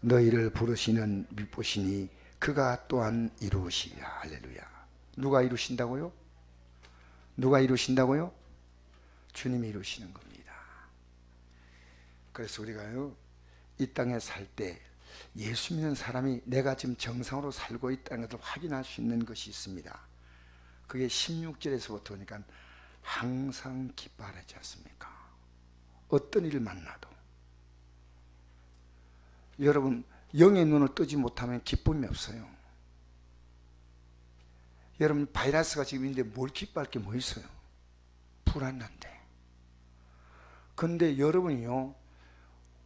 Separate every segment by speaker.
Speaker 1: 너희를 부르시는 미쁘시니 그가 또한 이루시리라. 할렐루야. 누가 이루신다고요? 누가 이루신다고요? 주님이 이루시는 겁니다. 그래서 우리가요, 이 땅에 살 때 예수 믿는 사람이 내가 지금 정상으로 살고 있다는 것을 확인할 수 있는 것이 있습니다. 그게 16절에서부터 보니까 항상 기뻐하지 않습니까? 어떤 일을 만나도. 여러분, 영의 눈을 뜨지 못하면 기쁨이 없어요. 여러분, 바이러스가 지금 있는데 뭘 기뻐할 게 뭐 있어요? 불안한데. 근데 여러분이요,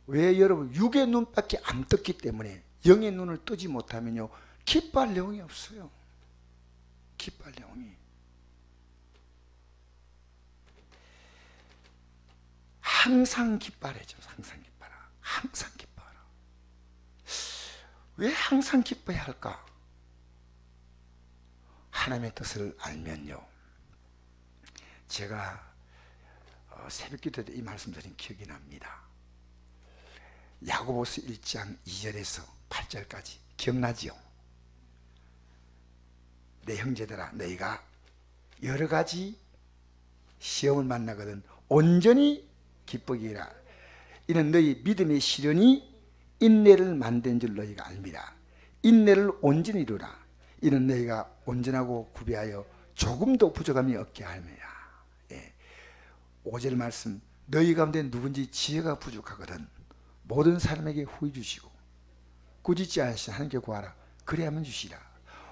Speaker 1: 왜 여러분 육의 눈밖에 안 떴기 때문에 영의 눈을 뜨지 못하면요, 기뻐할 내용이 없어요. 기뻐할 내용이. 항상 기뻐하래죠. 항상 기뻐하라. 항상 기뻐하라. 왜 항상 기뻐해야 할까? 하나님의 뜻을 알면요. 제가 새벽기도 때 이 말씀 드린 기억이 납니다. 야고보서 1장 2절에서 8절까지 기억나지요? 내 형제들아, 너희가 여러 가지 시험을 만나거든 온전히 기쁘기라. 이는 너희 믿음의 시련이 인내를 만든 줄 너희가 알미라. 인내를 온전히 이루라. 이는 너희가 온전하고 구비하여 조금도 부족함이 없게 함이라. 5절 말씀, 너희 가운데 누군지 지혜가 부족하거든 모든 사람에게 후히 주시고 꾸짖지 않으신 하나님께 구하라. 그래야만 주시라.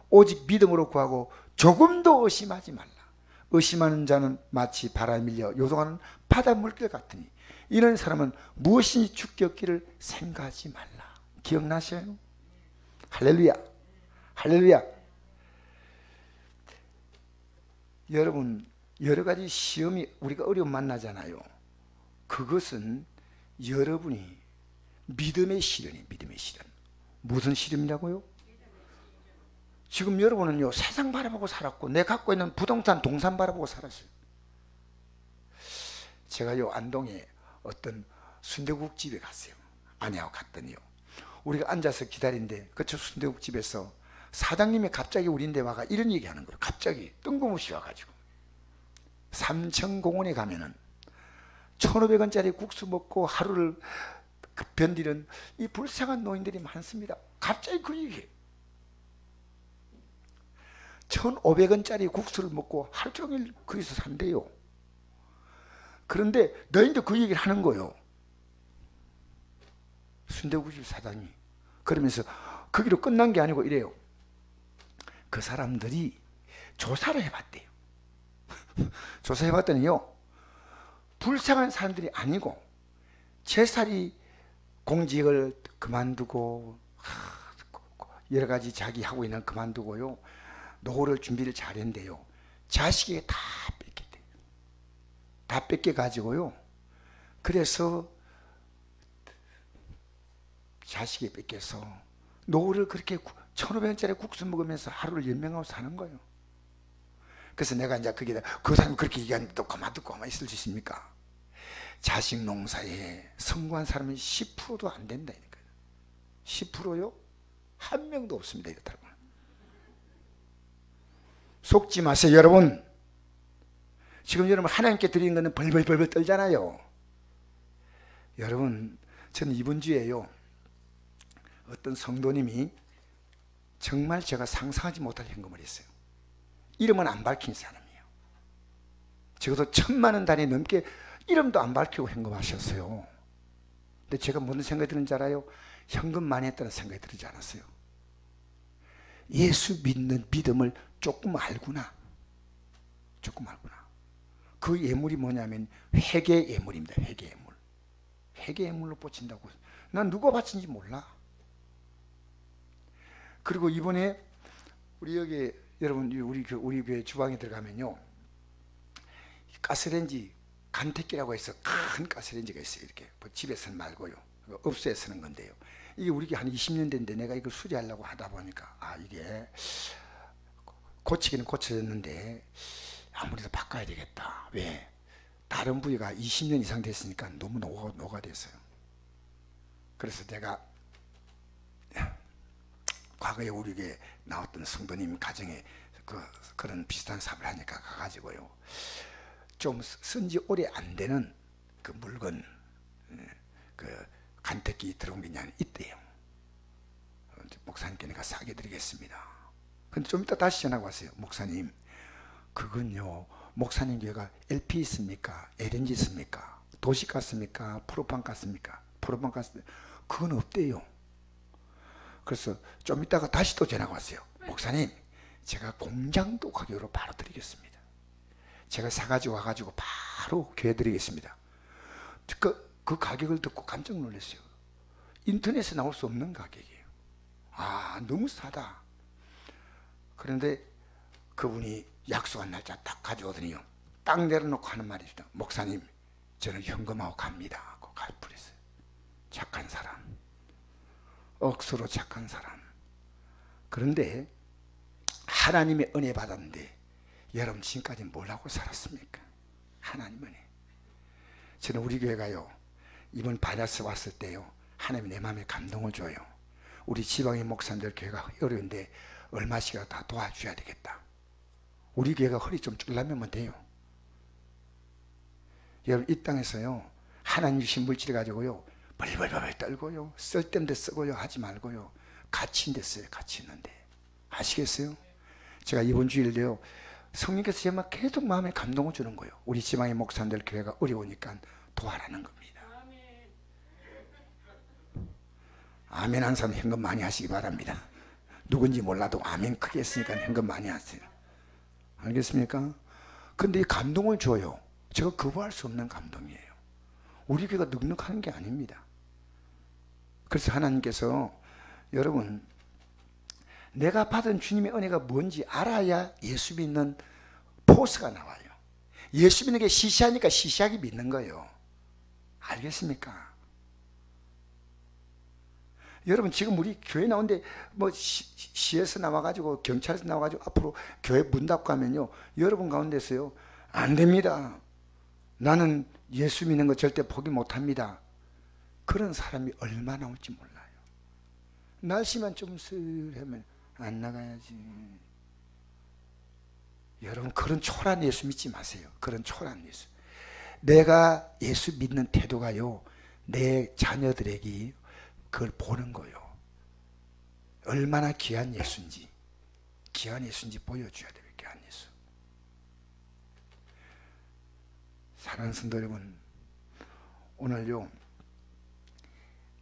Speaker 1: 오직 믿음으로 구하고 조금도 의심하지 말라. 의심하는 자는 마치 바람에 밀려 요동하는 바다 물결 같으니 이런 사람은 무엇인지 죽게 없기를 생각하지 말라. 기억나셔요? 할렐루야. 할렐루야. 여러분, 여러 가지 시험이 우리가 어려움 만나잖아요. 그것은 여러분이 믿음의 시련이에요. 믿음의 시련. 무슨 시련이라고요? 지금 여러분은요, 세상 바라보고 살았고 내 갖고 있는 부동산 동산 바라보고 살았어요. 제가요, 안동에 어떤 순대국집에 갔어요. 아내하고 갔더니요, 우리가 앉아서 기다리는데 그쪽 순대국집에서 사장님이 갑자기 우리인데 와가 이런 얘기하는 거예요. 갑자기 뜬금없이 와가지고 삼천공원에 가면은 1,500원짜리 국수 먹고 하루를 견디는 이 불쌍한 노인들이 많습니다. 갑자기 그 얘기해요. 1,500원짜리 국수를 먹고 하루 종일 거기서 산대요. 그런데 너희도 그 얘기를 하는 거예요. 순대국집 사장이. 그러면서 거기로 끝난 게 아니고 이래요. 그 사람들이 조사를 해봤대요. 조사해봤더니요, 불쌍한 사람들이 아니고 제살이 공직을 그만두고 여러 가지 자기 하고 있는 그만두고요, 노후를 준비를 잘했는데요, 자식에게 다 뺏겼대요. 다 뺏겨가지고요, 그래서 자식이 뺏겨서 노후를 그렇게 1,500원짜리 국수 먹으면서 하루를 연명하고 사는 거예요. 그래서 내가 이제 거기다 그 사람이 그렇게 얘기하는데 또 가만 듣고 가만 있을 수 있습니까? 자식 농사에 성공한 사람이 10%도 안 된다니까요. 10%요? 한 명도 없습니다. 이렇다고. 속지 마세요, 여러분. 지금 여러분 하나님께 드리는 것은 벌벌벌벌 떨잖아요. 여러분, 저는 이번 주에요, 어떤 성도님이 정말 제가 상상하지 못할 현금을 했어요. 이름은 안 밝힌 사람이에요. 적어도 1,000만 원 단위 넘게 이름도 안 밝히고 현금하셨어요. 근데 제가 무슨 생각이 드는지 알아요? 현금 많이 했다는 생각이 들지 않았어요. 예수 믿는 믿음을 조금 알구나. 조금 알구나. 그 예물이 뭐냐면 회개 예물입니다. 회개 예물. 회개 예물로 꽂힌다고. 난 누가 바친지 몰라. 그리고 이번에 우리 여기 여러분 우리 교회 주방에 들어가면요, 가스레인지 간택기라고 해서 큰 가스레인지가 있어요. 이렇게 집에서는 말고요, 업소에 쓰는 건데요. 이게 우리 한 20년 된데 내가 이걸 수리하려고 하다 보니까 이게 고치기는 고쳐졌는데 아무래도 바꿔야 되겠다. 왜? 다른 부위가 20년 이상 됐으니까 너무 노화됐어요. 그래서 내가 과거에 우리 교회 나왔던 성도님 가정에 그런 비슷한 사업을 하니까 가가지고요, 좀 쓴지 오래 안 되는 그 물건, 그 간택기 들어온 게 있대요. 목사님께 내가 싸게 드리겠습니다. 근데 좀 이따 다시 전화가 왔어요. 목사님, 그건요, 목사님 교회가 LP 있습니까? LNG 있습니까? 도시가스 씁니까? 프로판가스 씁니까? 프로판가스, 그건 없대요. 그래서 좀 이따가 다시 또 전화가 왔어요. 목사님, 제가 공장도 가격으로 바로 드리겠습니다. 제가 사가지고 와가지고 바로 교회 드리겠습니다. 그 가격을 듣고 깜짝 놀랐어요. 인터넷에 나올 수 없는 가격이에요. 아, 너무 싸다. 그런데 그분이 약속한 날짜 딱 가져오더니요, 딱 내려놓고 하는 말이 있다. 목사님, 저는 현금하고 갑니다 하고 갈 뻔했어요. 착한 사람, 억수로 착한 사람. 그런데 하나님의 은혜 받았는데 여러분 지금까지 뭘 하고 살았습니까? 하나님 은혜. 저는 우리 교회가요, 이번 바이러스 왔을 때요, 하나님이 내 마음에 감동을 줘요. 우리 지방의 목사님들 교회가 어려운데 얼마씩이라도 다 도와줘야 되겠다. 우리 교회가 허리 좀 줄라매면 돼요. 여러분, 이 땅에서요, 하나님 주신 물질 가지고요 벌벌벌 떨고요, 쓸데없는 데 쓰고요 하지 말고요, 가치 있는 데 써요. 가치 있는데. 아시겠어요? 제가 이번 주일도요, 성령께서 제 막 계속 마음에 감동을 주는 거예요. 우리 지방의 목사님들 교회가 어려우니까 도와라는 겁니다. 아멘 한 사람 현금 많이 하시기 바랍니다. 누군지 몰라도 아멘 크게 했으니까 현금 많이 하세요. 알겠습니까? 근데 이 감동을 줘요. 제가 거부할 수 없는 감동이에요. 우리 교회가 넉넉한 게 아닙니다. 그래서 하나님께서, 여러분, 내가 받은 주님의 은혜가 뭔지 알아야 예수 믿는 포스가 나와요. 예수 믿는 게 시시하니까 시시하게 믿는 거예요. 알겠습니까? 여러분, 지금 우리 교회 나오는데 뭐 시에서 나와가지고 경찰에서 나와가지고 앞으로 교회 문 닫고 하면요, 여러분 가운데서요, 안 됩니다, 나는 예수 믿는 거 절대 포기 못합니다, 그런 사람이 얼마나 올지 몰라요. 날씨만 좀 슬하면 안 나가야지. 여러분, 그런 초라한 예수 믿지 마세요. 그런 초라한 예수. 내가 예수 믿는 태도가요, 내 자녀들에게 그걸 보는 거예요. 얼마나 귀한 예수인지, 귀한 예수인지 보여줘야 돼요. 귀한 예수. 사랑하는 성도 여러분, 오늘요,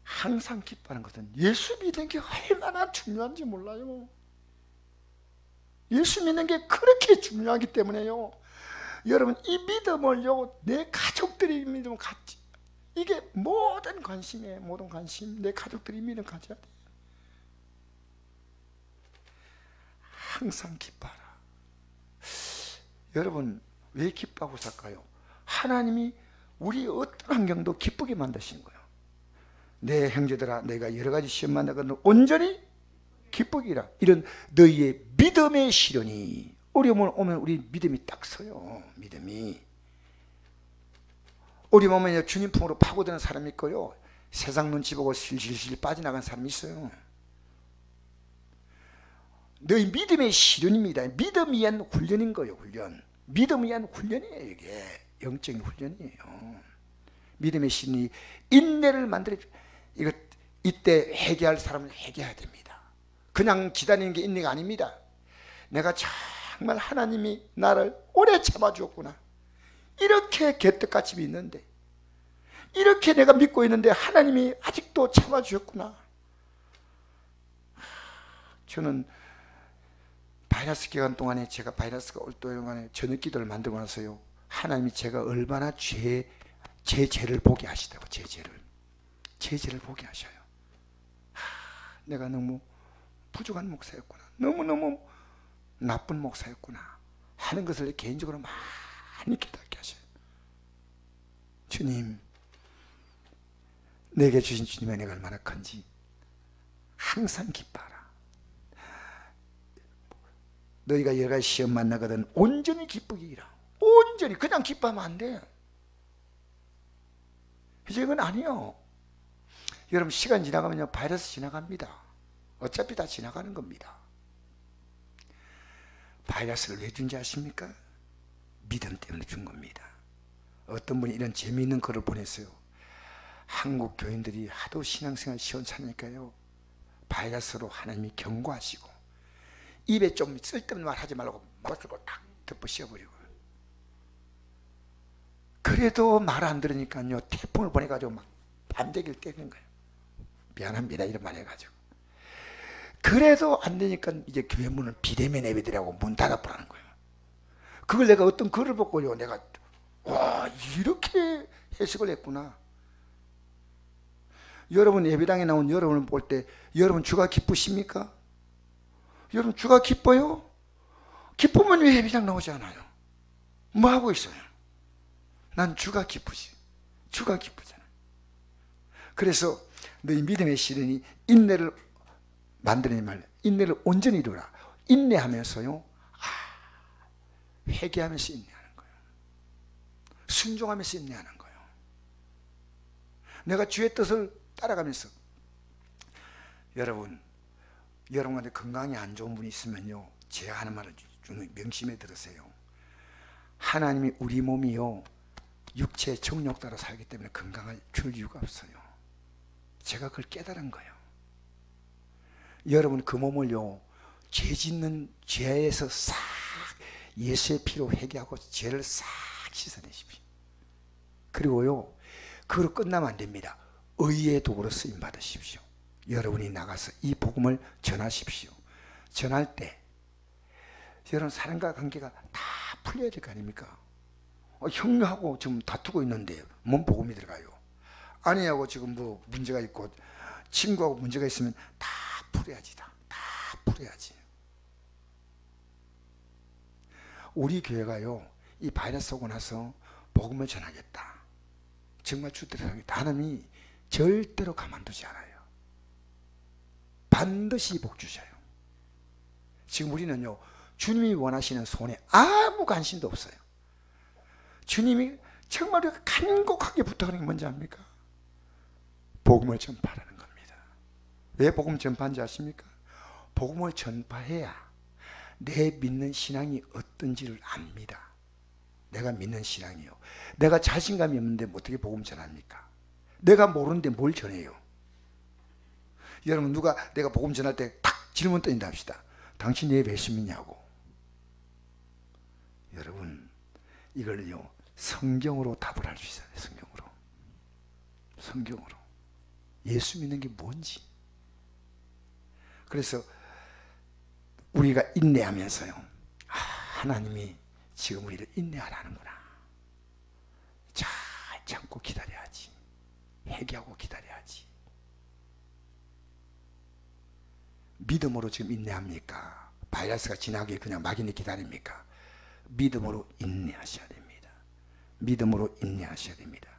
Speaker 1: 항상 기뻐하는 것은 예수 믿는 게 얼마나 중요한지 몰라요. 예수 믿는 게 그렇게 중요하기 때문에요, 여러분, 이 믿음을요, 내 가족들이 믿으면 같이, 이게 모든 관심이에요. 모든 관심. 내 가족들이 믿음 가져야 돼. 항상 기뻐하라. 여러분, 왜 기뻐하고 살까요? 하나님이 우리 어떤 환경도 기쁘게 만드신 거예요. 내 형제들아, 내가 여러 가지 시험 만나거든 온전히 기쁘기라. 이런 너희의 믿음의 시련이, 어려움을 오면 우리 믿음이 딱 서요. 믿음이. 어려움 오면 주님 품으로 파고드는 사람이 있고요, 세상 눈치 보고 실실실 빠져나간 사람이 있어요. 너희 믿음의 시련입니다. 믿음 위한 훈련인 거예요. 훈련. 믿음 위한 훈련이에요. 이게 영적인 훈련이에요. 믿음의 시련이 인내를 만들어. 이때 회개할 사람은 회개해야 됩니다. 그냥 기다리는 게 인내가 아닙니다. 내가 정말 하나님이 나를 오래 참아주었구나, 이렇게 개떡같이 믿는데, 이렇게 내가 믿고 있는데 하나님이 아직도 참아주셨구나. 저는 바이러스 기간 동안에, 제가 바이러스가 올 동안에 저녁 기도를 만들고 나서요, 하나님이 제가 얼마나 제 죄를 보게 하시다고. 제 죄를 보게 하셔요. 내가 너무 부족한 목사였구나, 너무너무 나쁜 목사였구나 하는 것을 개인적으로 많이 깨닫게 하셔요. 주님, 내게 주신 주님의 은혜가 얼마나 큰지 항상 기뻐하라. 너희가 여러 가지 시험 만나거든 온전히 기쁘기라. 온전히. 그냥 기뻐하면 안 돼. 이제 이건 아니요. 여러분, 시간 지나가면요, 바이러스 지나갑니다. 어차피 다 지나가는 겁니다. 바이러스를 왜 준지 아십니까? 믿음 때문에 준 겁니다. 어떤 분이 이런 재미있는 글을 보냈어요. 한국 교인들이 하도 신앙생활 시원찮으니까요, 바이러스로 하나님이 경고하시고 입에 좀 쓸데없는 말 하지 말라고 막고 탁 덮어 씌워버리고, 그래도 말 안 들으니까요 태풍을 보내가지고 막 반대기를 때리는 거예요. 미안합니다 이런 말 해가지고. 그래도 안 되니까 이제 교회 문을 비대면 예배드리라고 문 닫아보라는 거예요. 그걸 내가 어떤 글을 보고요, 내가 와 이렇게 해석을 했구나. 여러분 예배당에 나온 여러분을 볼 때 여러분 주가 기쁘십니까? 여러분 주가 기뻐요? 기쁘면 왜 예배당 나오지 않아요? 뭐 하고 있어요? 난 주가 기쁘지. 주가 기쁘잖아. 그래서 너희 믿음의 시련이 인내를 만드는 말, 인내를 온전히 이루라. 인내하면서요, 회개하면서 인내하는 거예요. 순종하면서 인내하는 거예요. 내가 주의 뜻을 따라가면서, 여러분한테 건강이 안 좋은 분이 있으면요, 제가 하는 말을 좀 명심해 들으세요. 하나님이 우리 몸이요 육체의 정욕 따라 살기 때문에 건강을 줄 이유가 없어요. 제가 그걸 깨달은 거예요. 여러분 그 몸을요 죄 짓는 죄에서 싹 예수의 피로 회개하고 죄를 싹 씻어내십시오. 그리고요 그걸로 끝나면 안 됩니다. 의의 도구로 쓰임 받으십시오. 여러분이 나가서 이 복음을 전하십시오. 전할 때 여러분 사람과 관계가 다 풀려야 될 거 아닙니까? 형하고 지금 다투고 있는데 뭔 복음이 들어가요? 아내하고 지금 뭐 문제가 있고 친구하고 문제가 있으면 다 풀어야지. 다 풀어야지. 우리 교회가요 이 바이러스 오고 나서 복음을 전하겠다, 정말 주대로 하겠다, 하나님이 절대로 가만두지 않아요. 반드시 복 주셔요. 지금 우리는요 주님이 원하시는 손에 아무 관심도 없어요. 주님이 정말 간곡하게 부탁하는 게 뭔지 압니까? 복음을 전파하는 겁니다. 왜 복음 전파인지 아십니까? 복음을 전파해야 내 믿는 신앙이 어떤지를 압니다. 내가 믿는 신앙이요, 내가 자신감이 없는데 어떻게 복음 전합니까? 내가 모르는데 뭘 전해요? 여러분 누가 내가 복음 전할 때 탁 질문 던진다 합시다. 당신 예배 왜 믿냐고. 여러분 이걸요 성경으로 답을 할 수 있어요. 성경으로 예수 믿는 게 뭔지. 그래서 우리가 인내하면서요, 하나님이 지금 우리를 인내하라는구나, 잘 참고 기다려야지, 회개하고 기다려야지. 믿음으로 지금 인내합니까? 바이러스가 지나기 그냥 막연히 기다립니까? 믿음으로 인내하셔야 됩니다. 믿음으로 인내하셔야 됩니다.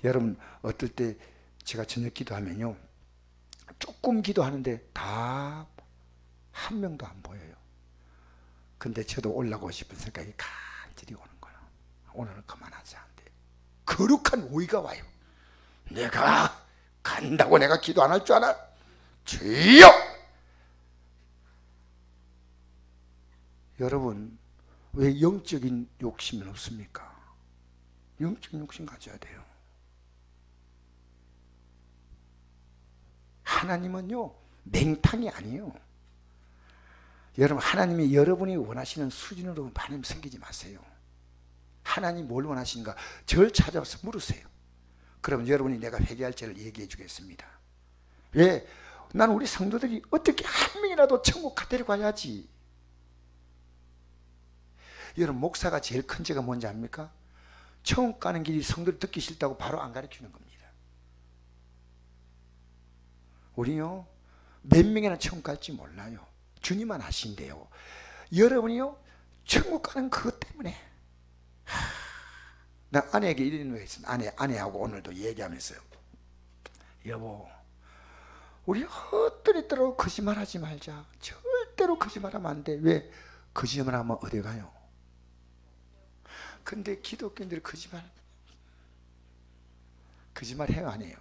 Speaker 1: 여러분 어떨 때 제가 저녁 기도하면요 조금 기도하는데 다 한 명도 안 보여요. 근데 저도 올라가고 싶은 생각이 간절히 오는 거예요. 오늘은 그만하자. 거룩한 오이가 와요. 내가 간다고 내가 기도 안 할 줄 알아? 주여! 여러분 왜 영적인 욕심이 없습니까? 영적인 욕심 가져야 돼요. 하나님은요 맹탕이 아니에요. 여러분 하나님이 여러분이 원하시는 수준으로 하나님 섬기지 마세요. 하나님 뭘 원하시는가 저를 찾아와서 물으세요. 그럼 여러분이 내가 회개할 죄를 얘기해 주겠습니다. 왜? 나는 우리 성도들이 어떻게 한 명이라도 천국 데리고 가야지. 여러분 목사가 제일 큰 죄가 뭔지 압니까? 천국 가는 길이 성도를 듣기 싫다고 바로 안 가르치는 겁니다. 우리요 몇 명이나 천국 갈지 몰라요. 주님만 아신대요. 여러분이요 천국 가는 그것 때문에 나 아내에게 이런 거 있습니다. 아내하고 오늘도 얘기하면서요, 여보 우리 헛되리더라도 거짓말하지 말자. 절대로 거짓말하면 안 돼. 왜? 거짓말하면 어디 가요? 근데 기독교인들이 거짓말 해요 안 해요?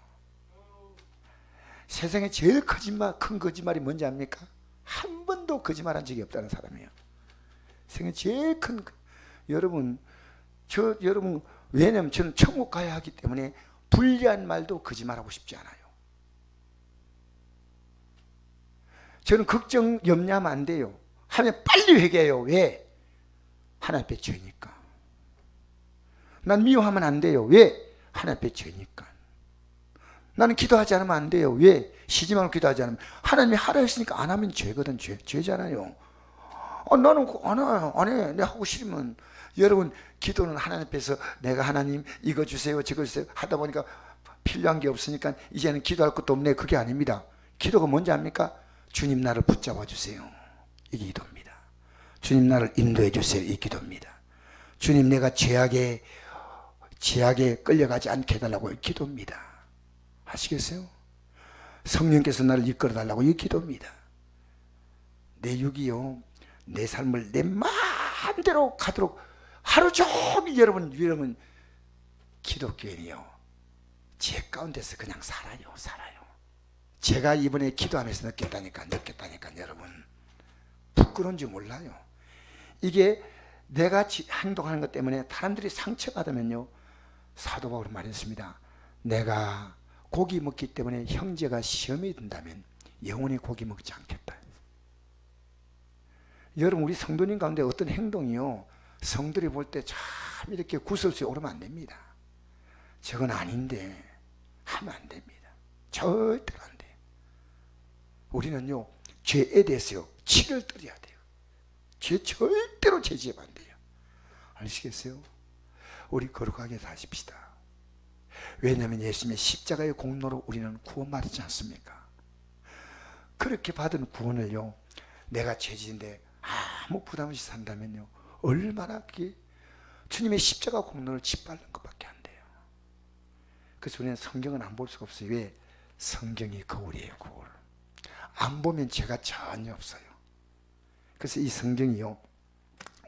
Speaker 1: 세상에 제일 큰 거짓말이 뭔지 압니까? 한 번도 거짓말한 적이 없다는 사람이에요. 세상에 제일 큰 여러분, 여러분, 왜냐면 저는 천국 가야 하기 때문에 불리한 말도 거짓말하고 싶지 않아요. 저는 걱정, 염려하면 안 돼요. 하면 빨리 회개해요. 왜? 하나님 앞에 죄니까. 난 미워하면 안 돼요. 왜? 하나님 앞에 죄니까. 나는 기도하지 않으면 안 돼요. 왜? 쉬지 말고 기도하지 않으면. 하나님이 하라 했으니까 안 하면 죄거든. 죄잖아요. 나는 안 해. 내가 하고 싫으면. 여러분, 기도는 하나님 앞에서 내가 하나님 이거 주세요 저거 주세요 하다 보니까 필요한 게 없으니까 이제는 기도할 것도 없네. 그게 아닙니다. 기도가 뭔지 압니까? 주님 나를 붙잡아 주세요. 이게 기도입니다. 주님 나를 인도해 주세요. 이 기도입니다. 주님 내가 죄악에 끌려가지 않게 해달라고 이 기도입니다. 아시겠어요? 성령께서 나를 이끌어 달라고 이 기도입니다. 내 육이요, 내 삶을 내 마음대로 가도록 하루 종일 여러분 기독교인이요, 죄 가운데서 그냥 살아요. 제가 이번에 기도하면서 느꼈다니까 여러분, 부끄러운지 몰라요. 이게 내가 행동하는 것 때문에 사람들이 상처받으면요, 사도 바울은 말했습니다. 내가 고기 먹기 때문에 형제가 시험이 든다면 영원히 고기 먹지 않겠다. 여러분, 우리 성도님 가운데 어떤 행동이요, 성들이 볼 때 참 이렇게 구설수에 오르면 안 됩니다. 저건 아닌데 하면 안 됩니다. 절대로 안 돼요. 우리는요, 죄에 대해서요, 치를 떨어야 돼요. 죄 절대로 죄지으면 안 돼요. 아시겠어요? 우리 거룩하게 사십시다. 왜냐하면 예수님의 십자가의 공로로 우리는 구원받지 않습니까? 그렇게 받은 구원을요, 내가 죄지인데 아무 부담 없이 산다면요, 얼마나 그게 주님의 십자가 공로를 짓밟는 것밖에 안 돼요. 그래서 우리는 성경은 안 볼 수가 없어요. 왜? 성경이 거울이에요. 거울. 안 보면 죄가 전혀 없어요. 그래서 이 성경이요,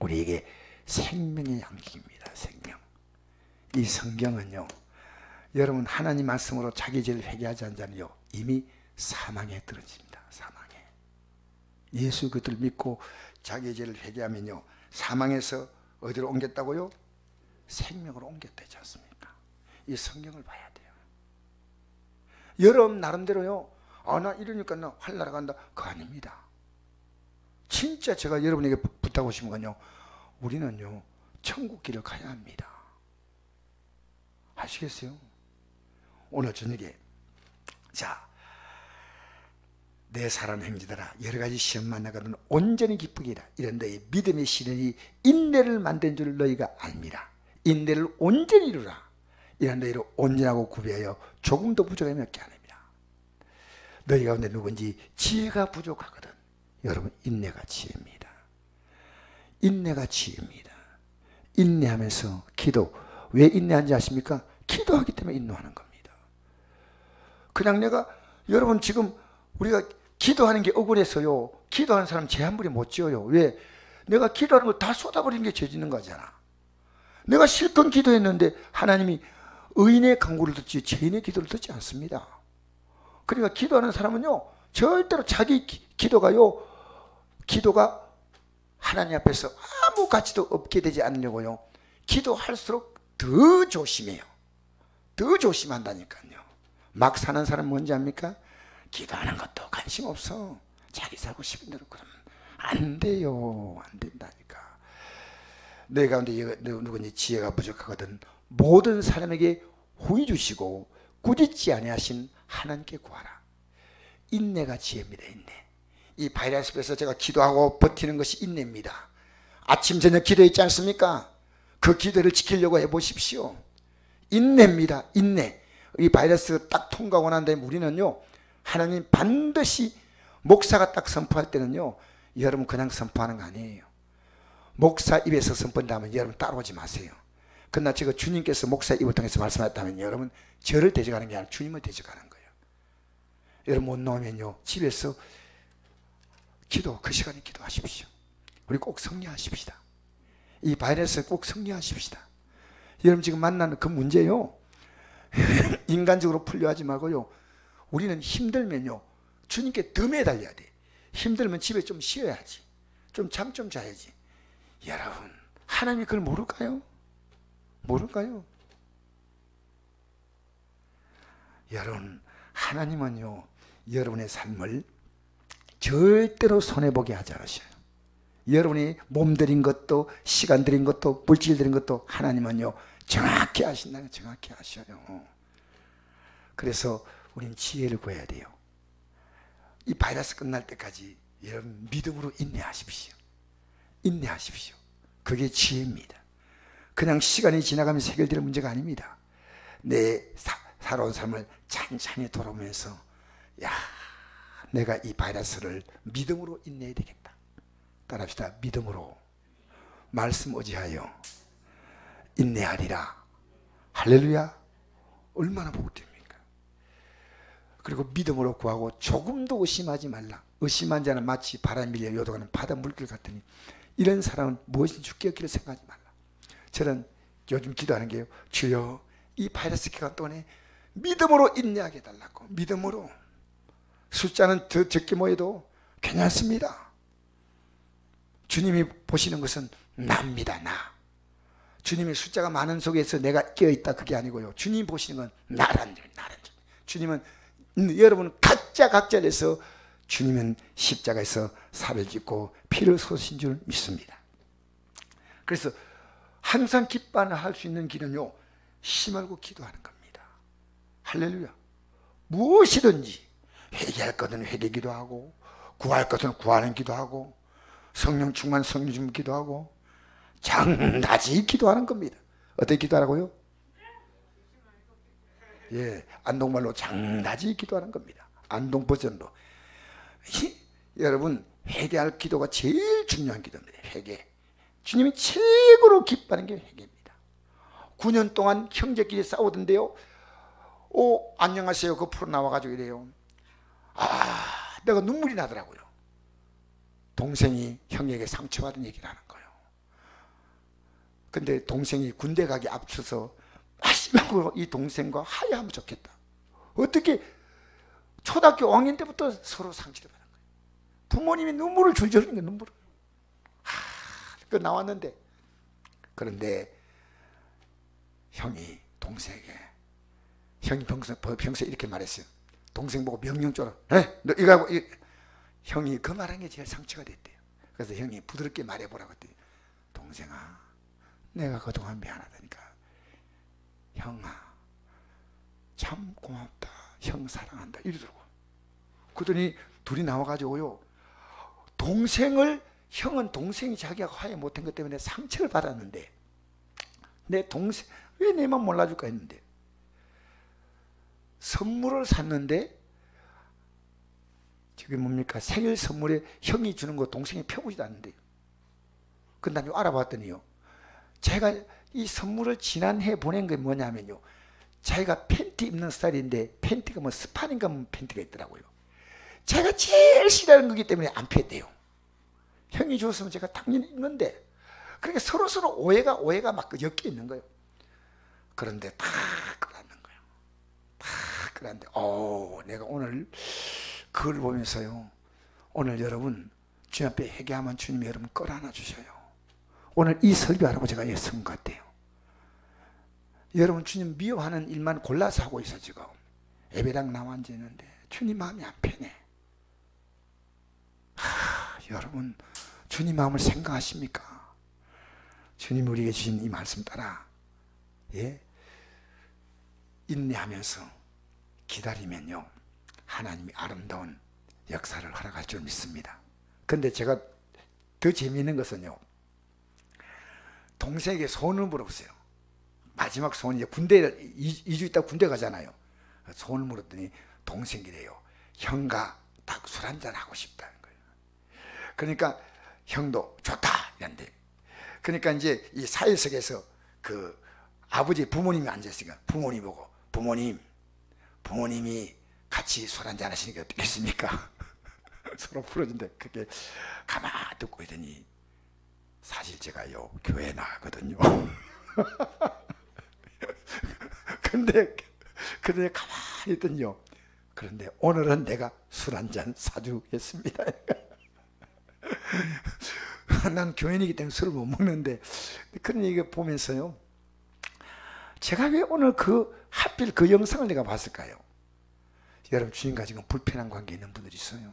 Speaker 1: 우리에게 생명의 양식입니다. 생명. 이 성경은요, 여러분 하나님 말씀으로 자기 죄를 회개하지 않는 자는요, 이미 사망에 떨어집니다. 사망에. 예수 그들을 믿고 자기 죄를 회개하면요, 사망에서 어디로 옮겼다고요? 생명으로 옮겼다지 않습니까? 이 성경을 봐야 돼요. 여러분 나름대로요, 나 이러니까 나 활나라 간다, 그거 아닙니다. 진짜 제가 여러분에게 부탁하고 싶은 건요, 우리는요, 천국 길을 가야 합니다. 아시겠어요? 오늘 저녁에 내 사랑 형제들아, 여러가지 시험 만나거든 온전히 기쁘기라. 이런 너희 믿음의 시련이 인내를 만든 줄 너희가 압니다. 인내를 온전히 이루라. 이런 너희를 온전하고 구비하여 조금도 부족함이 없게 하느니라. 너희 가운데 누군지 지혜가 부족하거든. 여러분, 인내가 지혜입니다. 인내가 지혜입니다. 인내하면서 기도. 왜 인내하는지 아십니까? 기도하기 때문에 인내하는 겁니다. 그냥 여러분 지금 우리가 기도하는 게 억울해서요, 기도하는 사람 죄 한 벌이 못 지어요. 왜? 내가 기도하는 거 다 쏟아버리는 게 죄 짓는 거잖아. 내가 실컷 기도했는데 하나님이 의인의 간구를 듣지 죄인의 기도를 듣지 않습니다. 그러니까 기도하는 사람은요, 절대로 자기 기도가 하나님 앞에서 아무 가치도 없게 되지 않으려고요, 기도할수록 더 조심해요. 더 조심한다니까요. 막 사는 사람 뭔지 압니까? 기도하는 것도 관심 없어. 자기 살고 싶은 대로. 그러면 안 돼요. 안 된다니까. 내 가운데 누구든지 지혜가 부족하거든 모든 사람에게 후히 주시고 꾸짖지 아니하신 하나님께 구하라. 인내가 지혜입니다. 인내. 이 바이러스 앞에서 제가 기도하고 버티는 것이 인내입니다. 아침 저녁 기도했지 않습니까? 그 기도를 지키려고 해보십시오. 인내입니다. 인내. 이 바이러스 딱 통과하고 난 다음에 우리는요, 하나님 반드시, 목사가 딱 선포할 때는요, 여러분 그냥 선포하는 거 아니에요. 목사 입에서 선포한다면 여러분 따라오지 마세요. 그러나 제가 주님께서 목사 입을 통해서 말씀하셨다면 여러분 저를 대적하는 게 아니라 주님을 대적하는 거예요. 여러분 못 나오면요, 집에서 그 시간에 기도하십시오. 우리 꼭 성리하십시다. 이 바이러스에 꼭 성리하십시다. 여러분 지금 만나는 그 문제요, 인간적으로 풀려하지 말고요, 우리는 힘들면요 주님께 더 매달려야 돼. 힘들면 집에 좀 쉬어야지, 좀 잠 좀 자야지. 여러분, 하나님이 그걸 모를까요? 모를까요? 여러분, 하나님은요 여러분의 삶을 절대로 손해보게 하지 않으셔요. 여러분이 몸 들인 것도, 시간 들인 것도, 물질 들인 것도 하나님은요 정확히 아신다는 걸 정확히 아셔요. 그래서 우린 지혜를 구해야 돼요. 이 바이러스 끝날 때까지 여러분 믿음으로 인내하십시오. 인내하십시오. 그게 지혜입니다. 그냥 시간이 지나가면서 해결될 문제가 아닙니다. 내 살아온 삶을 찬찬히 돌아오면서 야, 내가 이 바이러스를 믿음으로 인내해야 되겠다. 따라합시다. 믿음으로 말씀 의지하여 인내하리라. 할렐루야. 얼마나 복됩니까? 그리고 믿음으로 구하고 조금도 의심하지 말라. 의심한 자는 마치 바람 밀려 요동하는 바다 물길 같으니 이런 사람은 무엇인지 죽게 얻기를 생각하지 말라. 저는 요즘 기도하는 게요, 주여 이 바이러스 기간 동안에 믿음으로 인내하게 해달라고. 믿음으로. 숫자는 더 적게 모여도 괜찮습니다. 주님이 보시는 것은 나입니다. 나. 주님의 숫자가 많은 속에서 내가 끼어있다 그게 아니고요, 주님이 보시는 건 나란 줄. 주님은 여러분 각자에서 주님은 십자가에서 살을 짓고 피를 쏟으신 줄 믿습니다. 그래서 항상 기뻐하는 할 수 있는 길은요 힘알고 기도하는 겁니다. 할렐루야. 무엇이든지 회개할 것은 회개 기도하고, 구할 것은 구하는 기도하고, 성령 충만 성령 충만 기도하고, 장다지 기도하는 겁니다. 어떻게 기도하라고요? 예, 안동말로 장다지 기도하는 겁니다. 안동 버전도. 여러분, 회개할 기도가 제일 중요한 기도입니다. 회개. 주님이 최고로 기뻐하는 게 회개입니다. 9년 동안 형제끼리 싸우던데요, 안녕하세요 그 프로 나와가지고 이래요. 내가 눈물이 나더라고요. 동생이 형에게 상처받은 얘기를 하는 거예요. 근데 동생이 군대 가기 앞서서 마지막으로 이 동생과 화해하면 좋겠다. 어떻게 초등학교 5학년 때부터 서로 상처를 받은 거예요. 부모님이 눈물을 줄줄 흘리는 거예요. 눈물을. 그 나왔는데, 그런데 형이 동생에게, 형이 평소에 이렇게 말했어요. 동생 보고 명령조로, 너 이거 하고, 형이 그 말한 게 제일 상처가 됐대요. 그래서 형이 부드럽게 말해보라고 했더니, 동생아, 내가 그동안 미안하다니까. 형아, 참 고맙다. 형 사랑한다. 이러더라고. 그러더니 둘이 나와가지고요, 형은 동생이 자기가 화해 못한 것 때문에 상처를 받았는데, 내 동생 왜 내만 몰라줄까 했는데, 선물을 샀는데, 저게 뭡니까? 생일 선물에 형이 주는 거 동생이 펴보지도 않는데요. 근데 나중에 알아봤더니요, 제가 이 선물을 지난해 보낸 게 뭐냐면요, 자기가 팬티 입는 스타일인데 팬티가 뭐 스판인가 뭐 팬티가 있더라고요. 제가 제일 싫어하는 거기 때문에 안 폈대요. 형이 줬으면 제가 당연히 입는데, 그러니까 서로 오해가 막 엮여 있는 거예요. 그런데 다 끌어안는 거예요. 다 끌어안는데, 내가 오늘 그걸 보면서요, 오늘 여러분 주님 앞에 회개하면 주님이 여러분 끌어안아 주셔요. 오늘 이 설교하라고 제가 애쓴 것 같아요. 여러분 주님 미워하는 일만 골라서 하고 있어. 지금 예배당 나와 앉아있는데 주님 마음이 안 편해. 여러분 주님 마음을 생각하십니까? 주님 우리에게 주신 이 말씀 따라 인내하면서 기다리면요, 하나님이 아름다운 역사를 허락할 줄 믿습니다. 근데 제가 더 재미있는 것은요, 동생에게 소원을 물어보세요. 마지막 소원이 군대 2주 있다 군대 가잖아요. 소원을 물었더니 동생이래요. 형과 딱 술 한잔 하고 싶다는 거예요. 그러니까 형도 좋다 이런데, 그러니까 이제 이 사일석에서 그 아버지 부모님이 앉아있으니까 부모님 보고, 부모님이 같이 술 한잔 하시니까 어떻겠습니까? 서로 풀어준대. 그게 가만히 듣고 있더니, 사실 제가요 교회 나가거든요. 근데 가만히 있더니요, 그런데 오늘은 내가 술 한잔 사주겠습니다. 난 교인이기 때문에 술을 못 먹는데, 그런 얘기 보면서요, 제가 왜 오늘 하필 그 영상을 내가 봤을까요? 여러분, 주님과 지금 불편한 관계에 있는 분들이 있어요.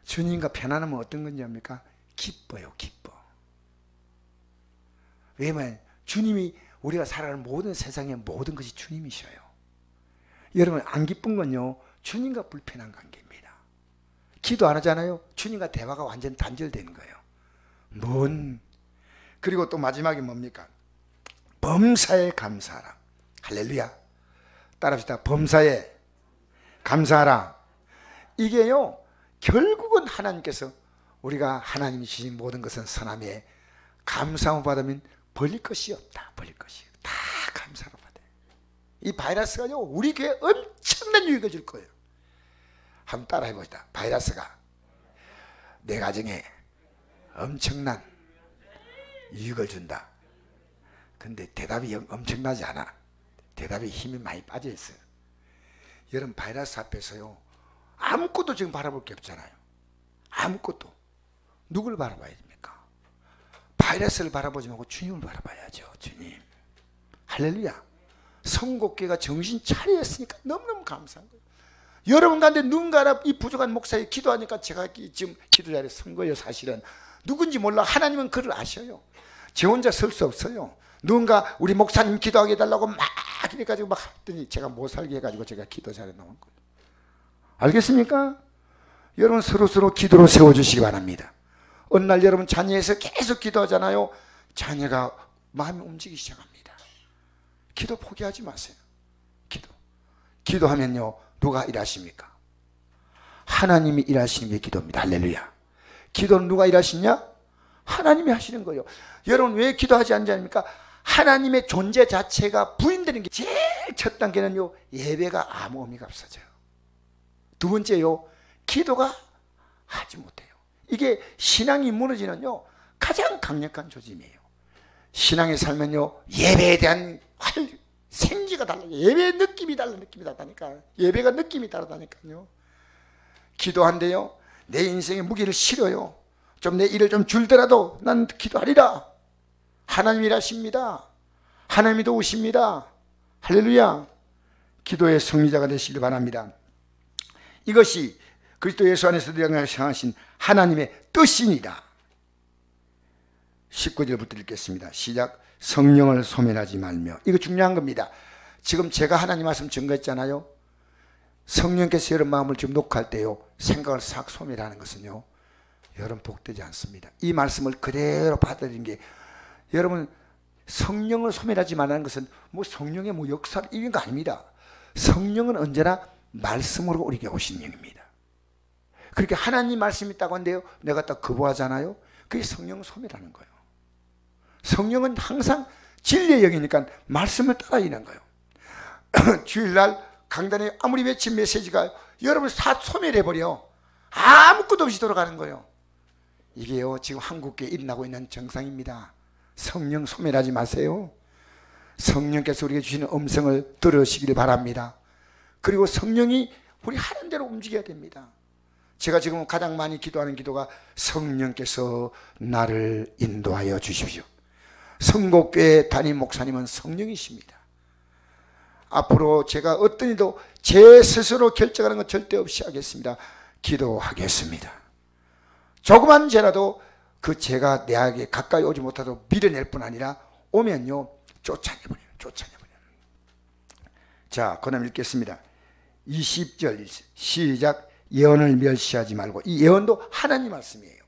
Speaker 1: 주님과 편안하면 어떤 건지 압니까? 기뻐요, 기뻐. 왜냐면 주님이, 우리가 살아가는 모든 세상의 모든 것이 주님이셔요. 여러분, 안 기쁜 건요, 주님과 불편한 관계입니다. 기도 안 하잖아요. 주님과 대화가 완전 단절되는 거예요. 그리고 또 마지막에 뭡니까? 범사에 감사하라. 할렐루야. 따라합시다. 범사에 감사하라. 이게요, 결국은 하나님께서, 우리가 하나님이 주신 모든 것은 선함에 감사함을 받으면 벌릴 것이 없다. 벌릴 것이 다 감사로 받아요. 이 바이러스가요, 우리 교회에 엄청난 유익을 줄 거예요. 한번 따라해 봅시다. 바이러스가 내 가정에 엄청난 유익을 준다. 근데 대답이 엄청나지 않아. 대답에 힘이 많이 빠져 있어요. 여러분, 바이러스 앞에서요, 아무것도 지금 바라볼 게 없잖아요. 아무것도. 누굴 바라봐야 됩니까? 바이러스를 바라보지 말고 주님을 바라봐야죠. 주님. 할렐루야. 선곡교회가 정신 차려 있으니까 너무너무 감사한 거예요. 여러분 가운데 누군가 이 부족한 목사에 기도하니까 제가 지금 기도 자리에 선 거예요. 사실은 누군지 몰라. 하나님은 그를 아셔요. 제 혼자 설 수 없어요. 누군가 우리 목사님 기도하게 해달라고 막 이래가지고 막 했더니 제가 못 살게 해가지고 제가 기도 자리에 나온 거예요. 알겠습니까? 여러분, 서로 기도로 세워주시기 바랍니다. 어느 날 여러분 자녀에서 계속 기도하잖아요. 자녀가 마음이 움직이기 시작합니다. 기도 포기하지 마세요. 기도하면요, 누가 일하십니까? 하나님이 일하시는 게 기도입니다. 할렐루야. 기도는 누가 일하시냐? 하나님이 하시는 거예요. 여러분, 왜 기도하지 않습니까? 하나님의 존재 자체가 부인되는 게 제일 첫 단계는요, 예배가 아무 의미가 없어져요. 두 번째요, 기도가 하지 못해요. 이게 신앙이 무너지는요, 가장 강력한 조짐이에요. 신앙에 살면요, 예배에 대한 생기가 달라요. 예배의 느낌이 다르다니까. 예배가 느낌이 다르다니까요. 기도한대요, 내 인생의 무게를 실어요. 좀 내 일을 좀 줄더라도 난 기도하리라. 하나님이 일하십니다. 하나님이 도우십니다. 할렐루야. 기도의 승리자가 되시길 바랍니다. 이것이 그리스도 예수 안에서 향하신 하나님의 뜻이니라. 19절부터 읽겠습니다. 시작. 성령을 소멸하지 말며. 이거 중요한 겁니다. 지금 제가 하나님 말씀 증거했잖아요. 성령께서 여러분 마음을 지금 녹화할 때요, 생각을 싹 소멸하는 것은요, 여러분 복되지 않습니다. 이 말씀을 그대로 받아들인 게, 여러분 성령을 소멸하지 말라는 것은 뭐 성령의 뭐 역사 이런 거 아닙니다. 성령은 언제나 말씀으로 우리에게 오신 영입니다. 그렇게 하나님 말씀이 있다고 하는데요, 내가 딱 거부하잖아요. 그게 성령을 소멸하는 거예요. 성령은 항상 진리의 영이니까 말씀을 따라 있는 거예요. 주일날 강단에 아무리 외친 메시지가 여러분을 다 소멸해버려. 아무것도 없이 돌아가는 거예요. 이게요, 지금 한국교회에 일어나고 있는 정상입니다. 성령 소멸하지 마세요. 성령께서 우리에게 주시는 음성을 들으시길 바랍니다. 그리고 성령이 우리 하는 대로 움직여야 됩니다. 제가 지금 가장 많이 기도하는 기도가, 성령께서 나를 인도하여 주십시오. 성곡교회 담임 목사님은 성령이십니다. 앞으로 제가 어떤 일도 제 스스로 결정하는 것 절대 없이 하겠습니다. 기도하겠습니다. 조그만 죄라도 그 죄가 내에게 가까이 오지 못하도록 밀어낼 뿐 아니라 오면요, 쫓아내버려요. 자, 그럼 읽겠습니다. 20절 시작. 예언을 멸시하지 말고. 이 예언도 하나님 말씀이에요.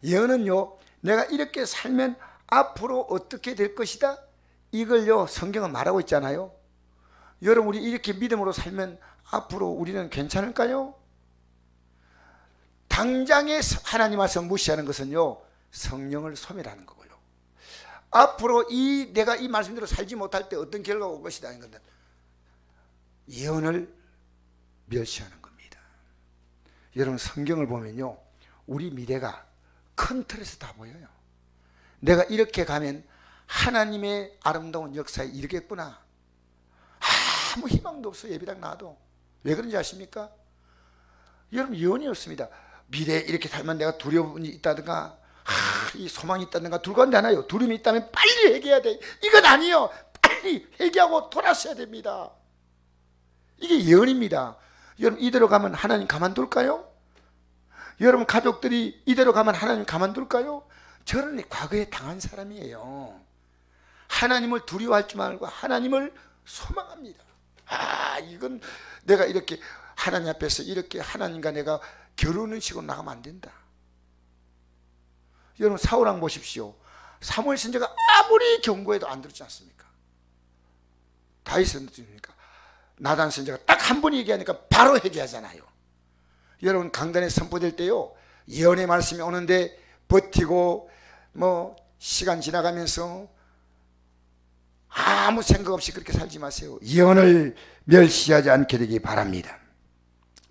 Speaker 1: 예언은요, 내가 이렇게 살면 앞으로 어떻게 될 것이다, 이걸요 성경은 말하고 있잖아요. 여러분, 우리 이렇게 믿음으로 살면 앞으로 우리는 괜찮을까요? 당장에 하나님 말씀 무시하는 것은요, 성령을 소멸하는 거고요. 앞으로 내가 이 말씀대로 살지 못할 때 어떤 결과가 올 것이다 하는 것은 예언을 멸시하는 겁니다. 여러분, 성경을 보면요, 우리 미래가 큰 틀에서 다 보여요. 내가 이렇게 가면 하나님의 아름다운 역사에 이르겠구나. 아무 희망도 없어요. 예배당 나와도. 왜 그런지 아십니까? 여러분, 예언이 없습니다. 미래에 이렇게 살면 내가 두려움이 있다든가 이 소망이 있다든가 둘건데 하나요. 두려움이 있다면 빨리 회개해야 돼. 이건 아니에요. 빨리 회개하고 돌아서야 됩니다. 이게 예언입니다. 여러분, 이대로 가면 하나님 가만둘까요? 여러분 가족들이 이대로 가면 하나님 가만둘까요? 저는 과거에 당한 사람이에요. 하나님을 두려워할 줄 말고 하나님을 소망합니다. 이건 내가 이렇게 하나님 앞에서 이렇게 하나님과 내가 겨루는 식으로 나가면 안 된다. 여러분 사울왕 보십시오. 사무엘 선지자가 아무리 경고해도 안 들었지 않습니까? 다윗은 들으니까 나단 선지자가 딱 한 번 얘기하니까 바로 회개하잖아요. 여러분 강단에 선포될 때요, 예언의 말씀이 오는데 버티고 시간 지나가면서 아무 생각 없이 그렇게 살지 마세요. 예언을 멸시하지 않게 되기 바랍니다.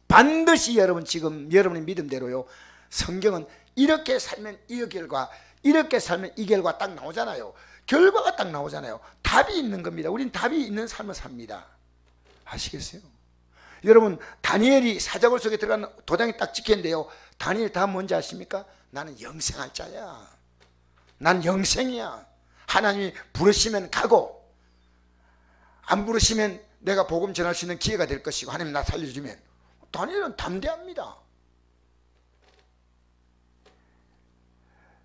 Speaker 1: 반드시 여러분 지금 여러분의 믿음대로요, 성경은 이렇게 살면 이 결과, 이렇게 살면 이 결과 딱 나오잖아요. 결과가 딱 나오잖아요. 답이 있는 겁니다. 우린 답이 있는 삶을 삽니다. 아시겠어요? 여러분 다니엘이 사자굴 속에 들어간 도장이 딱 찍혔는데요, 다니엘 다음 뭔지 아십니까? 나는 영생할 자야. 난 영생이야. 하나님이 부르시면 가고 안 부르시면 내가 복음 전할 수 있는 기회가 될 것이고 하나님 나 살려주면. 다니엘은 담대합니다.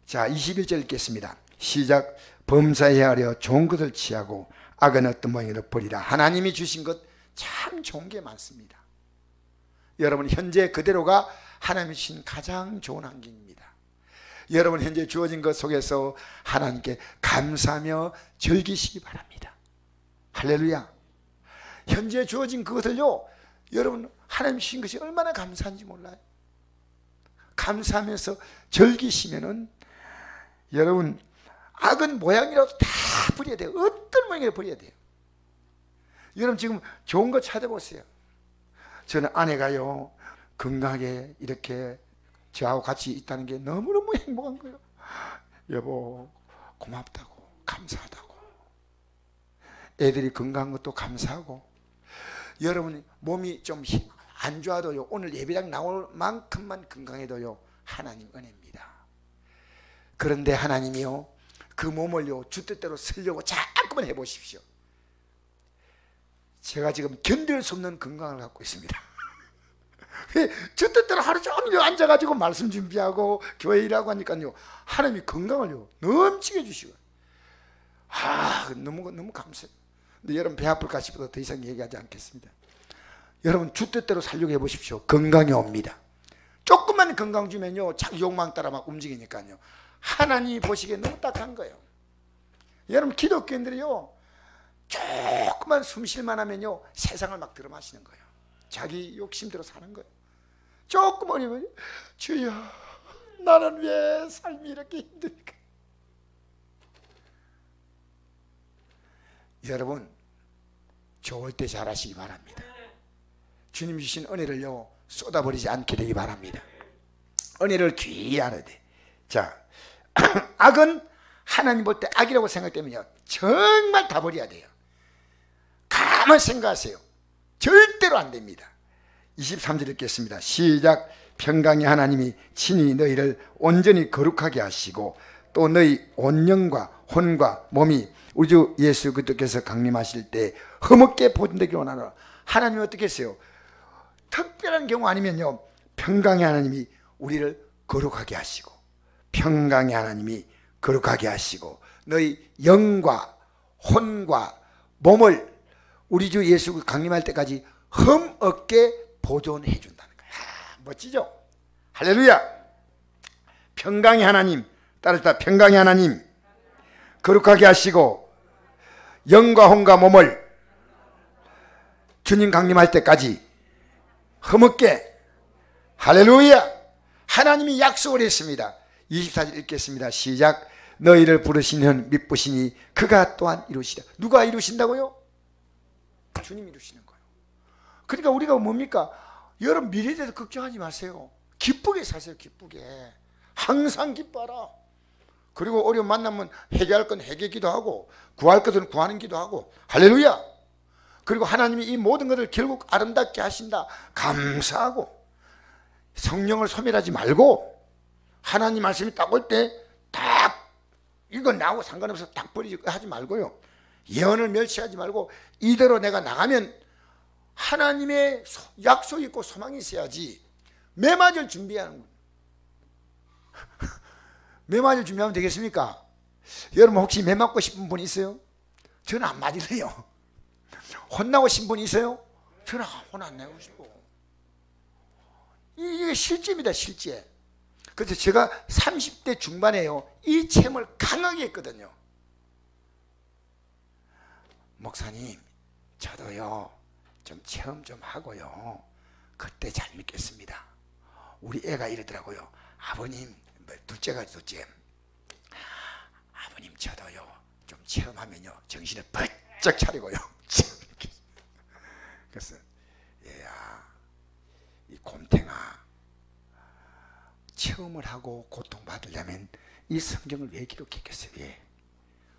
Speaker 1: 자, 21절 읽겠습니다. 시작. 범사에 하려 좋은 것을 취하고 악은 어떤 모양으로 버리라. 하나님이 주신 것 참 좋은 게 많습니다. 여러분 현재 그대로가 하나님이 주신 가장 좋은 환경입니다. 여러분 현재 주어진 것 속에서 하나님께 감사하며 즐기시기 바랍니다. 할렐루야. 현재 주어진 그것을요, 여러분 하나님 주신 것이 얼마나 감사한지 몰라요. 감사하면서 즐기시면은 여러분 악은 모양이라도 다 버려야 돼요. 어떤 모양이라도 버려야 돼요. 여러분 지금 좋은 거 찾아보세요. 저는 아내가요 건강하게 이렇게 저하고 같이 있다는 게 너무너무 행복한 거예요. 여보 고맙다고, 감사하다고. 애들이 건강한 것도 감사하고. 여러분 몸이 좀 안 좋아도요, 오늘 예배당 나올 만큼만 건강해도요 하나님 은혜입니다. 그런데 하나님이요 그 몸을요 주 뜻대로 쓰려고 자꾸만 해보십시오. 제가 지금 견딜 수 없는 건강을 갖고 있습니다. 주 뜻대로 하루 종일 앉아가지고 말씀 준비하고 교회 일하고 하니까요 하나님이 건강을요 넘치게 주시고 너무 감사해요. 근데 여러분 배 아플까 싶어서 더 이상 얘기하지 않겠습니다. 여러분 주 뜻대로 살려고 해보십시오. 건강이 옵니다. 조금만 건강 주면요 자기 욕망 따라 막 움직이니까요 하나님이 보시기에 너무 딱한 거예요. 여러분 기독교인들이요 조금만 숨 쉴만 하면요 세상을 막 들어마시는 거예요. 자기 욕심대로 사는 거예요. 조금 어리면 주여 나는 왜 삶이 이렇게 힘들까. 여러분 좋을 때 잘하시기 바랍니다. 주님 주신 은혜를요 쏟아버리지 않게 되기 바랍니다. 은혜를 귀히 알아야 돼. 자, 악은 하나님 볼 때 악이라고 생각되면요 정말 다 버려야 돼요. 가만 생각하세요. 절대로 안 됩니다. 23절 읽겠습니다. 시작. 평강의 하나님이 친히 너희를 온전히 거룩하게 하시고 또 너희 온 영과 혼과 몸이 우리 주 예수 그리스도께서 강림하실 때 흠없게 보존되기를 원하노라. 하나님이 어떻게 했어요? 특별한 경우 아니면요 평강의 하나님이 우리를 거룩하게 하시고, 평강의 하나님이 거룩하게 하시고 너희 영과 혼과 몸을 우리 주 예수 강림할 때까지 흠없게 보존해 준다는 거예요. 멋지죠? 할렐루야. 평강의 하나님, 따라서 평강의 하나님 거룩하게 하시고 영과 혼과 몸을 주님 강림할 때까지 흠없게. 할렐루야. 하나님이 약속을 했습니다. 24절 읽겠습니다. 시작. 너희를 부르시는 미쁘시니 그가 또한 이루시라. 누가 이루신다고요? 주님이 이루시는 거예요. 그러니까 우리가 뭡니까? 여러분 미래에 대해서 걱정하지 마세요. 기쁘게 사세요. 기쁘게. 항상 기뻐하라. 그리고 어려운 만나면 회개할 건 회개 기도하고 구할 것은 구하는 기도하고. 할렐루야. 그리고 하나님이 이 모든 것을 결국 아름답게 하신다, 감사하고 성령을 소멸하지 말고 하나님 말씀이 딱 올 때 딱 이거 나하고 상관없어 딱 버리지 하지 말고요, 예언을 멸시하지 말고 이대로 내가 나가면 하나님의 약속이 있고 소망이 있어야지 매 맞을 준비하는 거예요. 매 맞을 준비하면 되겠습니까? 여러분 혹시 매 맞고 싶은 분 있어요? 저는 안 맞을래요. 혼나고 싶은 분 있어요? 저는 혼 안 내고 싶어. 이게 실제입니다, 실제. 그래서 제가 30대 중반에요, 이 체험을 강하게 했거든요. 목사님, 저도요 좀 체험 좀 하고요, 그때 잘 믿겠습니다. 우리 애가 이러더라고요. 아버님, 둘째가 둘째, 아버님 저도요 좀 체험하면요 정신을 번쩍 차리고요. 그래서 얘야, 이 곰탱아, 체험을 하고 고통받으려면 이 성경을 왜 기록했겠어요? 예.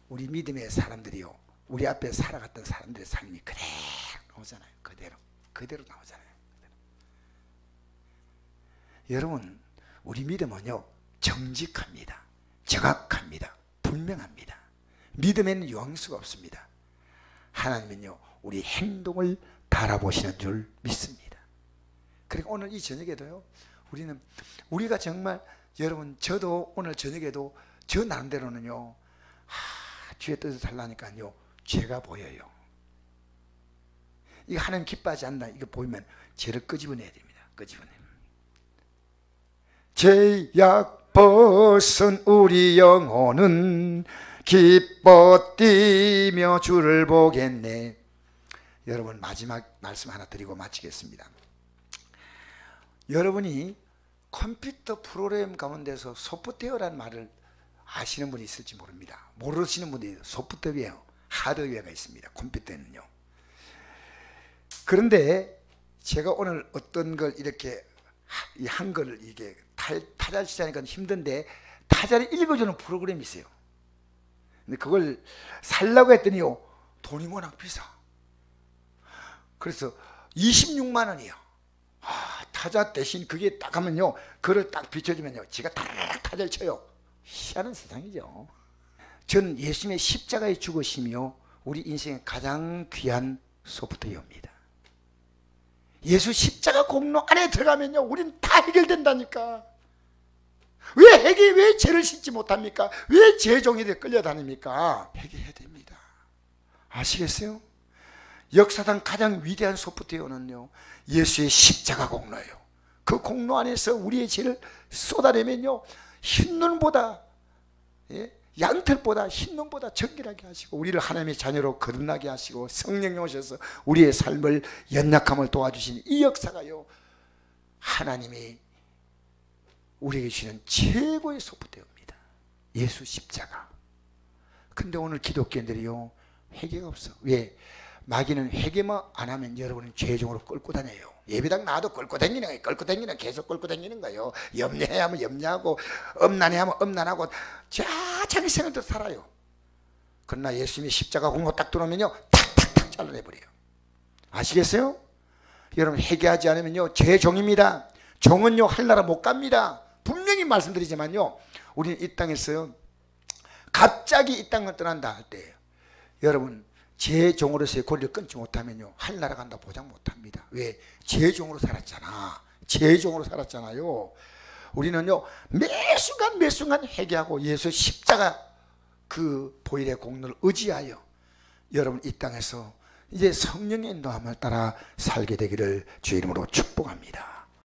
Speaker 1: 우리 믿음의 사람들이요, 우리 앞에 살아갔던 사람들의 삶이 그대로 나오잖아요. 그대로 나오잖아요. 여러분, 우리 믿음은요 정직합니다, 정확합니다, 분명합니다. 믿음에는 유황수가 없습니다. 하나님은요 우리 행동을 바라보시는 줄 믿습니다. 그러니까 오늘 이 저녁에도요, 우리가 정말, 여러분 저도 오늘 저녁에도 저 나름대로는요 주의 뜻을 살라니까요 죄가 보여요. 이거 하나님 기뻐하지 않나, 이거 보이면 죄를 끄집어내야 됩니다. 끄집어내면 죄악 벗은 우리 영혼은 기뻐 뛰며 주를 보겠네. 여러분 마지막 말씀 하나 드리고 마치겠습니다. 여러분이 컴퓨터 프로그램 가운데서 소프트웨어라는 말을 아시는 분이 있을지 모릅니다. 모르시는 분이 소프트웨어, 하드웨어가 있습니다. 컴퓨터에는요. 그런데 제가 오늘 어떤 걸 이렇게 이 한글을 이게 타자를 치자니까 힘든데 타자를 읽어주는 프로그램이 있어요. 근데 그걸 살라고 했더니요 돈이 워낙 비싸. 그래서 26만 원이요. 타자 대신 그게 딱 하면요, 그걸 딱 비춰주면요 지가 딱 타자를 쳐요. 희한한 세상이죠. 전 예수님의 십자가의 죽으심이요 우리 인생의 가장 귀한 소프트웨어입니다. 예수 십자가 공로 안에 들어가면요 우린 다 해결된다니까. 왜 죄를 씻지 못합니까? 왜 죄종이 돼 끌려다닙니까? 해결해야 됩니다. 아시겠어요? 역사상 가장 위대한 소프트웨어는요 예수의 십자가 공로예요. 그 공로 안에서 우리의 죄를 쏟아내면요 흰눈보다, 양털보다, 흰눈보다 정결하게 하시고 우리를 하나님의 자녀로 거듭나게 하시고 성령이 오셔서 우리의 삶을 연약함을 도와주신 이 역사가요 하나님이 우리에게 주시는 최고의 소프트웨어입니다. 예수 십자가. 근데 오늘 기독교인들이요 회개가 없어. 왜? 마귀는 회개만 안 하면 여러분은 죄종으로 끌고 다녀요. 예배당 나와도 끌고 다니는 거예요. 끌고 다니는, 계속 끌고 다니는 거예요. 염려해야 하면 염려하고, 엄난해야 하면 엄난하고, 자기 생활도 살아요. 그러나 예수님이 십자가 공로 딱 들어오면요 탁탁탁 잘라내버려요. 아시겠어요? 여러분 회개하지 않으면요 죄종입니다. 종은요 할나라 못 갑니다. 분명히 말씀드리지만요 우리는 이 땅에서요 갑자기 이 땅을 떠난다 할 때 여러분 죄종으로서의 권리를 끊지 못하면요 할나라 간다 보장 못합니다. 왜? 죄종으로 살았잖아. 죄종으로 살았잖아요. 우리는요 매순간 회개하고 예수 십자가 그 보혈의 공로를 의지하여 여러분 이 땅에서 이제 성령의 인도함을 따라 살게 되기를 주의 이름으로 축복합니다.